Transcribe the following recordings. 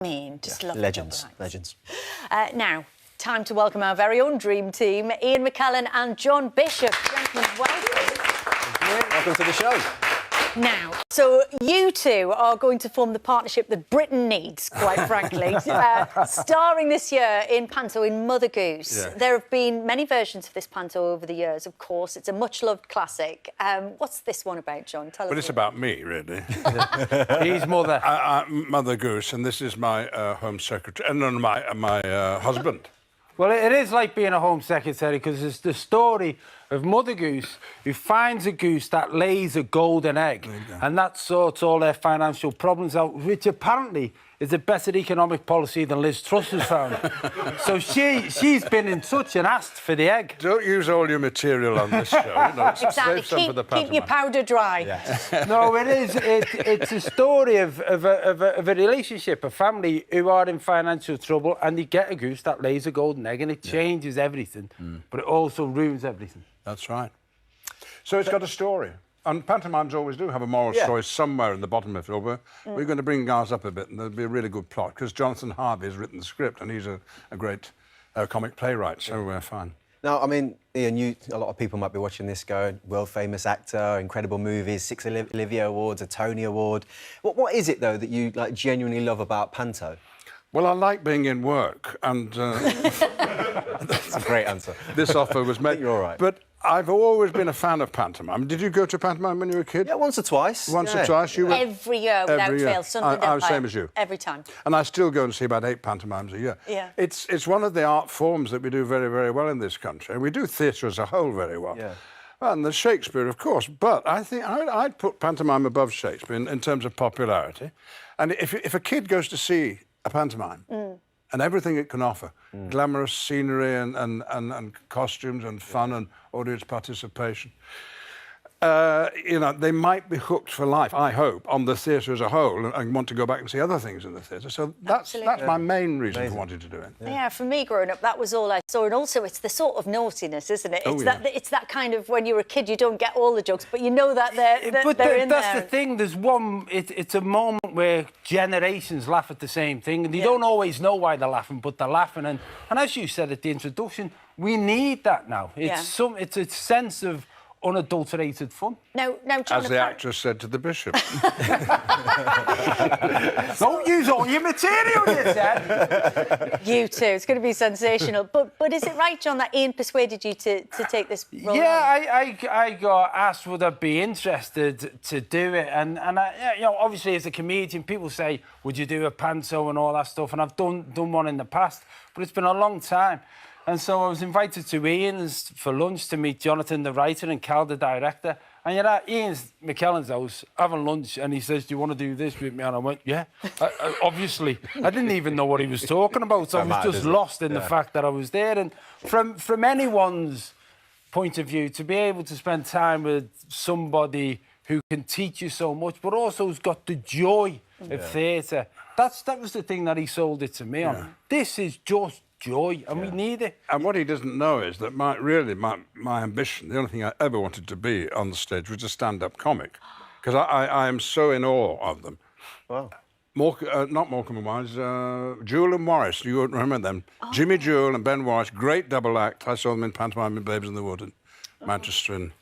mean, just love legends, legends. Now, time to welcome our very own dream team, Ian McKellen and John Bishop. Gentlemen, welcome. Welcome to the show. Now, so you two are going to form the partnership that Britain needs, quite frankly. Starring this year in panto in Mother Goose. Yeah. There have been many versions of this panto over the years, of course. It's a much-loved classic. What's this one about, John? Tell us. Well, it's about me, really. He's Mother. Mother Goose, and this is my Home Secretary, and my husband. Well, it is like being a Home Secretary because it's the story of Mother Goose who finds a goose that lays a golden egg and that sorts all their financial problems out, which apparently is a better economic policy than Liz Truss has found. So she's been in touch and asked for the egg. Don't use all your material on this show. You know, Exactly. save some for the Keep your pantomime. powder dry. Yeah. No, it is. It's a story of a relationship, a family who are in financial trouble and they get a goose that lays a golden egg and it changes everything, but it also ruins everything. That's right. So it's got a story. And pantomimes always do have a moral story somewhere in the bottom of it. We're going to bring ours up a bit and there'll be a really good plot because Jonathan Harvey has written the script and he's a great comic playwright, so we're fine. Now, I mean, Ian, a lot of people might be watching this going, world-famous actor, incredible movies, 6 Olivia Awards, a Tony Award. What is it, though, that you genuinely love about panto? Well, I like being in work and... That's a great answer. This offer was made. You're all right. But I've always been a fan of pantomime. Did you go to pantomime when you were a kid? Yeah, once or twice. Once or twice? You were... Every year, without Every year. fail. Sunderland I was Empire. same as you. Every time. And I still go and see about 8 pantomimes a year. Yeah. It's one of the art forms that we do very, very well in this country. And we do theatre as a whole very well. Yeah. Well, and there's Shakespeare, of course. But I think I'd put pantomime above Shakespeare in terms of popularity. And if a kid goes to see a pantomime... and everything it can offer, glamorous scenery and costumes and fun and audience participation. You know, they might be hooked for life, I hope, on the theatre as a whole and want to go back and see other things in the theatre. So that's my main reason for wanting to do it. Yeah, for me growing up, that was all I saw. And also, it's the sort of naughtiness, isn't it? It's that kind of, when you're a kid, you don't get all the jokes, but you know that they're in there. That's the thing. There's one... It's a moment where generations laugh at the same thing, and they don't always know why they're laughing, but they're laughing. And as you said at the introduction, we need that now. It's a sense of unadulterated fun. Now, John, as the actress said to the Bishop. Don't use all your material, you said. You too. It's going to be sensational. But is it right, John, that Ian persuaded you to take this role? Yeah, I got asked would I be interested to do it, and you know, obviously as a comedian, people say, would you do a panto and all that stuff, and I've done one in the past, but it's been a long time. And so I was invited to Ian's for lunch to meet Jonathan, the writer, and Cal, the director. And you're at Ian's McKellen's house having lunch, and he says, do you want to do this with me? And I went, yeah. Obviously, I didn't even know what he was talking about, so I was just lost in the fact that I was there. And from anyone's point of view, to be able to spend time with somebody who can teach you so much, but also has got the joy of theatre, that was the thing that he sold it to me on. This is just joy, and we need it. And what he doesn't know is that my ambition, the only thing I ever wanted to be on the stage was a stand-up comic, because I am so in awe of them. Wow. Not Morecambe and Wise, Jewel and Morris, you won't remember them. Jimmy Jewel and Ben Morris, great double act. I saw them in pantomime in Babes in the Wood in Manchester in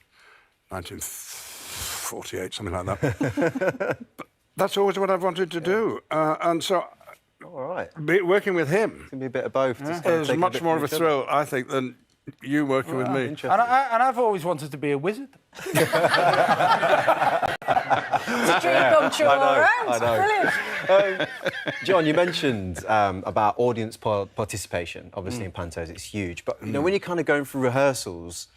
1948, something like that. But that's always what I've wanted to do. And so... All right. Working with him... It's going to be a bit of both. It's much more of a thrill, I think, than you working with me. And I've always wanted to be a wizard. It's a dream come true all round. Brilliant. John, you mentioned about audience participation. Obviously, in pantos, it's huge. But, you know, when you're kind of going through rehearsals,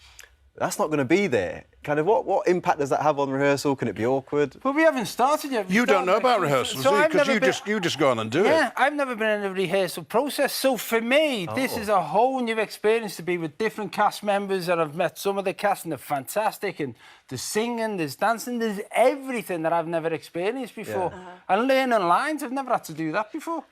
that's not going to be there. Kind of what impact does that have on rehearsal? Can it be awkward? Well, we haven't started yet. You don't know about rehearsals, do you? Because you just go on and do it. Yeah, I've never been in a rehearsal process. So for me, this is a whole new experience to be with different cast members, and I've met some of the cast and they're fantastic, and there's singing, there's dancing, there's everything that I've never experienced before. And learning lines, I've never had to do that before.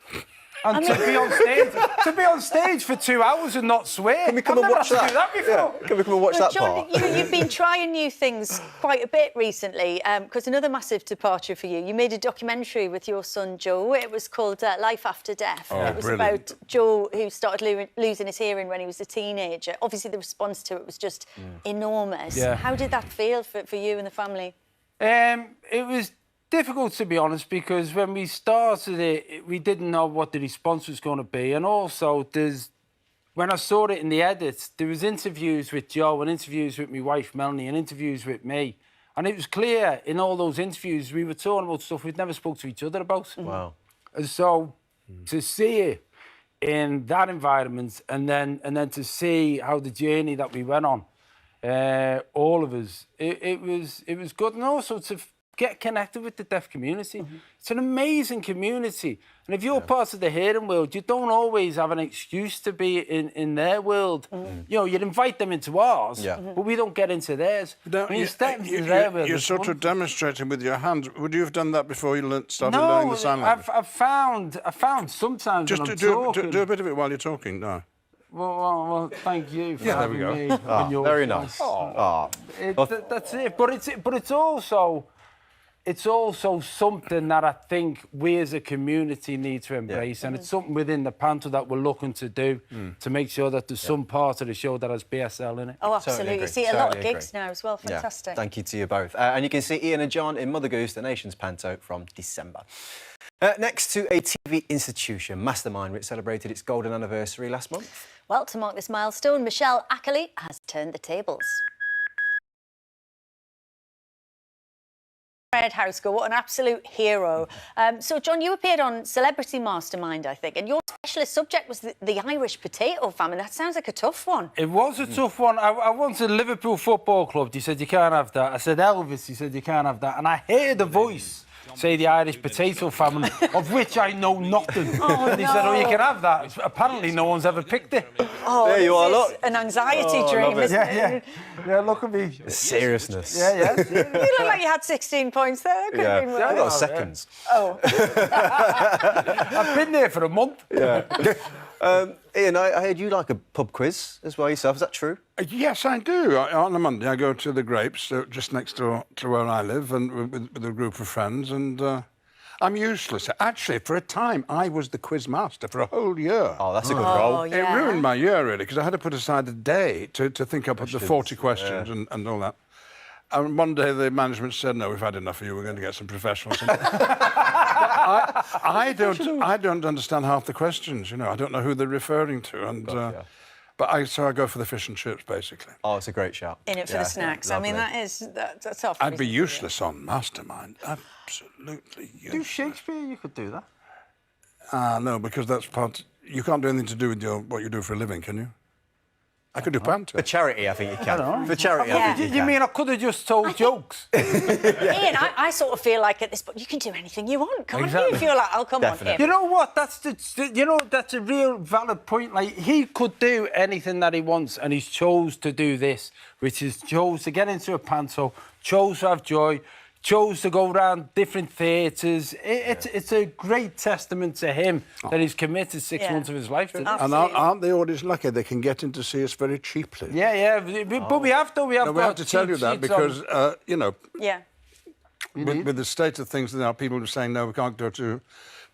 And to be on stage for 2 hours and not swear. Can we come I've and never watch had to that? do that before. Yeah. Can we come and watch that John, part? you've been trying new things quite a bit recently, because another massive departure for you. You made a documentary with your son Joe. It was called Life After Death. Oh, It was brilliant. about Joe, who started losing his hearing when he was a teenager. Obviously, the response to it was just enormous. Yeah. How did that feel for you and the family? It was difficult, to be honest, because when we started it, we didn't know what the response was going to be. And also, when I saw it in the edits, there was interviews with Joe and interviews with my wife, Melanie, and interviews with me. And it was clear in all those interviews we were talking about stuff we'd never spoke to each other about. Wow. And so to see it in that environment and then to see how the journey that we went on, all of us, it was good. And also to get connected with the deaf community. It's an amazing community. And if you're part of the hearing world, you don't always have an excuse to be in their world. You know, you'd invite them into ours, but we don't get into theirs. No, When you step into their world, you're it's sort of wonderful. demonstrating with your hands. Would you have done that before you started learning the sign language? I found sometimes Just when I'm do talking... a bit of it while you're talking. No. Well, thank you for Yeah, there we having go. me. on your Very show. nice. Oh. That's it. But it's also something that I think we as a community need to embrace, and it's something within the panto that we're looking to do to make sure that there's some part of the show that has BSL in it. Oh, Totally absolutely. agree. You see a lot of Totally gigs agree. now as well. Yeah, Fantastic. thank you to you both. And you can see Ian and John in Mother Goose, the nation's panto, from December. Next to a TV institution, Mastermind, which celebrated its golden anniversary last month. Well, to mark this milestone, Michelle Ackley has turned the tables. Fred Houseco, what an absolute hero. So, John, you appeared on Celebrity Mastermind, I think, and your specialist subject was the Irish potato famine. That sounds like a tough one. It was a tough one. I wanted Liverpool Football Club. He said, you can't have that. I said, Elvis. He said, you can't have that. And I heard a voice say the Irish potato famine, of which I know nothing. And he said, oh, you can have that. Apparently, no one's ever picked it. Oh, There you this are, is look. an anxiety Oh, dream, love it. isn't it? Yeah, look at me. The seriousness. Yeah. You look like you had 16 points there. That could have been I've got worse. seconds. Oh. I've been there for a month. Yeah. Ian, I heard you like a pub quiz as well yourself. Is that true? Yes, I do. On a Monday, I go to the Grapes, just next door to where I live, and with a group of friends, and I'm useless. Actually, for a time, I was the quiz master for a whole year. Oh, that's a good Oh, role. yeah. It ruined my year, really, because I had to put aside a day to think up the 40 questions and all that. And one day the management said, no, we've had enough of you, we're going to get some professionals in. I don't understand half the questions, you know. I don't know who they're referring to. And so I go for the fish and chips, basically. Oh, it's a great shout. In it for the snacks. I mean, that's off. I'd be useless on Mastermind. Absolutely useless. Do Shakespeare, you could do that. No, because that's part... You can't do anything to do with what you do for a living, can you? I could do panto. For charity, I think you can. For charity, I think you You can. mean I could have just told jokes? Ian, I sort of feel like at this point you can do anything you want, can't Exactly. you? If you're like, oh, come Definitely. on, You Ian. know what? That's a real valid point. Like, he could do anything that he wants, and he's chose to do this, which is chose to get into a panto, chose to have joy, chose to go around different theatres. It's a great testament to him that he's committed 6 months of his life to this. And aren't the audience lucky? They can get in to see us very cheaply. Yeah. But we have to. We have to tell you that because, you know, Yeah. with the state of things now, people are saying, no, we can't go to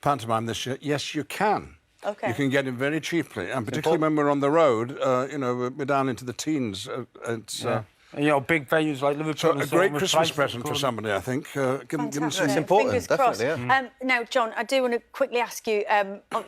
pantomime this year. Yes, you can. Okay. You can get in very cheaply. And particularly when we're on the road, you know, we're down into the teens. And, you know, big venues like Liverpool. So and a so great on with Christmas prices present for according- somebody, I think. Give them some... Fantastic. It's important, Fingers definitely, crossed. Now, John, I do want to quickly ask you,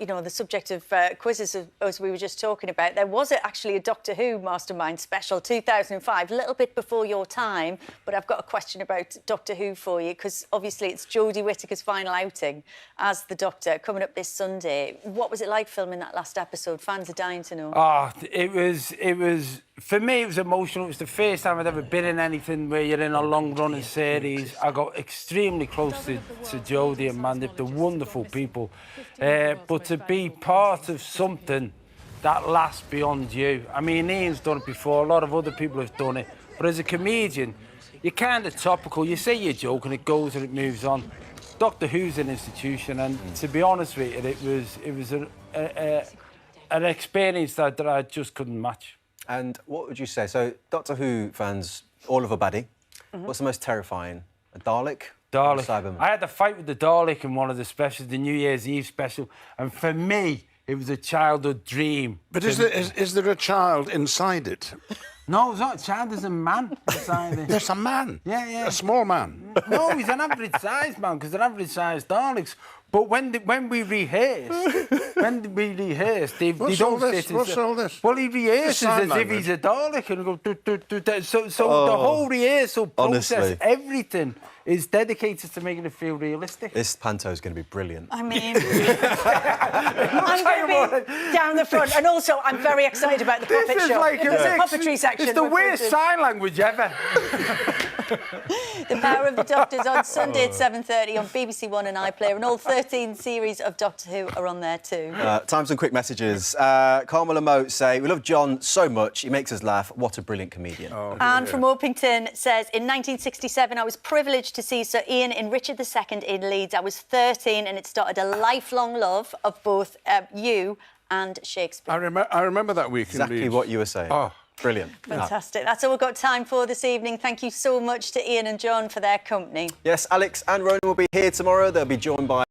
you know, the subject of quizzes, as we were just talking about. There was actually a Doctor Who Mastermind special, 2005, a little bit before your time, but I've got a question about Doctor Who for you, because obviously it's Jodie Whittaker's final outing as the Doctor coming up this Sunday. What was it like filming that last episode? Fans are dying to know. Oh, it was for me, it was emotional. It was the first time I'd ever been in anything where you're in a long-running series. I got extremely close to Jodie and Mandip, the wonderful people. But to be part of something that lasts beyond you. I mean, Ian's done it before. A lot of other people have done it. But as a comedian, you're kind of topical. You say your joke and it goes and it moves on. Doctor Who's an institution, and to be honest with you, it was an experience that I just couldn't match. And what would you say? So, Doctor Who fans, all of a baddie. What's the most terrifying? A Dalek? Or a Dalek. Cyberman? I had to fight with the Dalek in one of the specials, the New Year's Eve special, and for me, it was a childhood dream. But is there a child inside it? No, it's not a child, there's a man inside it. There's a man. Yeah. A small man. No, he's an average-sized man, because they're average-sized Daleks. But when we rehearsed, they What's don't all this? sit. What's all this? Well, he rehearses as if he's a Dalek and go. So the whole rehearsal process, honestly. everything is dedicated to making it feel realistic. This panto is going to be brilliant. I mean, I'm going to be down the front, and also I'm very excited about the puppet This is show. like There's a puppetry section. It's the worst sign language ever. The Power of the Doctors on Sunday at 7:30 on BBC One and iPlayer, and all 13 series of Doctor Who are on there too. Time for some quick messages. Carmel and Mo say, we love John so much, he makes us laugh. What a brilliant comedian. Anne from Orpington says, in 1967, I was privileged to see Sir Ian in Richard II in Leeds. I was 13, and it started a lifelong love of both you and Shakespeare. I remember that week in Exactly Leeds. what you were saying. Oh. Brilliant. Fantastic. That's all we've got time for this evening. Thank you so much to Ian and John for their company. Yes, Alex and Ronan will be here tomorrow. They'll be joined by